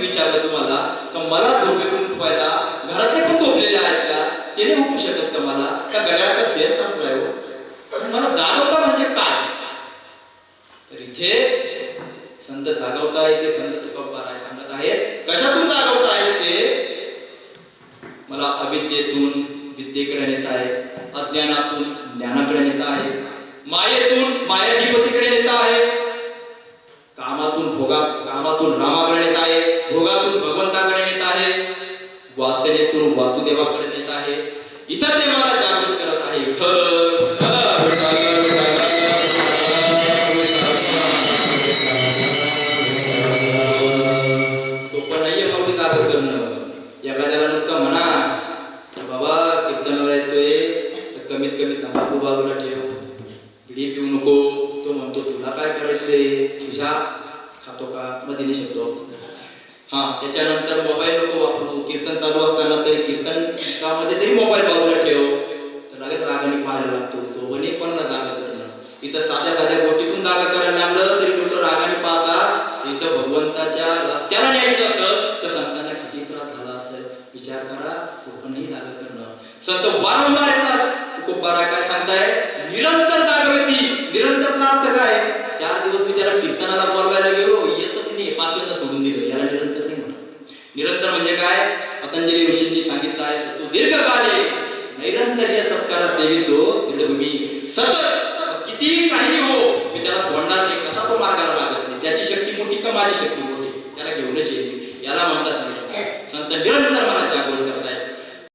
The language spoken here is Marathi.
विचारलं तुम्हाला का मला झोपेतून उठवायला घरातले पण झोपलेले आहेत का, ते नाही उठू शकत का मला, का घड्याळाचा फेर संपलाय हो, मला जागवता म्हणजे काय. तर इथे संत जागवता येते, संत तुकोबाराय सांगत आहेत कशातून जागवता आहेत ते. मला अविद्येतून विद्येकडे नेत आहे, अज्ञानातून ज्ञानाकडे नेत आहे, मायेतून मायाधिपतीकडे नेत आहे, कामातून रामाकडे नेत आहे, भोगातून भगवंताकडे नेत आहे, वासनेतून वासुदेवाकडे नेत आहे. इथं ते मला जागृत करत आहे. सोपं नाहीये माऊली जागृत करणं. एखाद्याला नुसतं म्हणा बाबा कीर्तनाला येतोय तर कमीत कमी तंबाखू बाजूला ठेव, बिडी पिऊ नको. तो म्हणतो तुला काय करायचंय, तुझ्या खातो का मधीने शब्द. हा, त्याच्यानंतर मोबाईल नको वापरू, कीर्तन चालू असताना तरी कीर्तनामध्ये तरी मोबाईल बाजूला ठेव. तर लगेच रागाने पाहायला लागतो. सोबने कोणाला जागा करणं, इथं साध्या साध्या गोष्टीतून जागा करायला लागलं तरी लोक रागाने पाहतात. इथं भगवंताच्या रस्त्याला न्यायचं असं तर संतांना किती त्रास झाला असेल विचार करा. सोबनही जागा करणं. संत वारंवार येतात. तुकोबाराय काय सांगताय, निरंतर जागृती. निरंतरचा अर्थ काय, 4 दिवस मी त्याला कीर्तनाला बोलवायला गेलो, येतच नाही, 5व्यांदा सोडून दिलं, याला निरंतर नाही म्हणत. निरंतर म्हणजे काय, पतंजली ऋषींनी सांगितलं आहे, तो दीर्घकाले नैरंतर्य सत्कार सेवितो दृढभूमी. सतत किती काही हो मी त्याला सोडणार नाही. कसा तो मार्गाला लागत नाही, त्याची शक्ती मोठी का माझी शक्ती मोठी, त्याला घेऊनच येईल. याला म्हणतात नाही संत निरंतर मला जागृत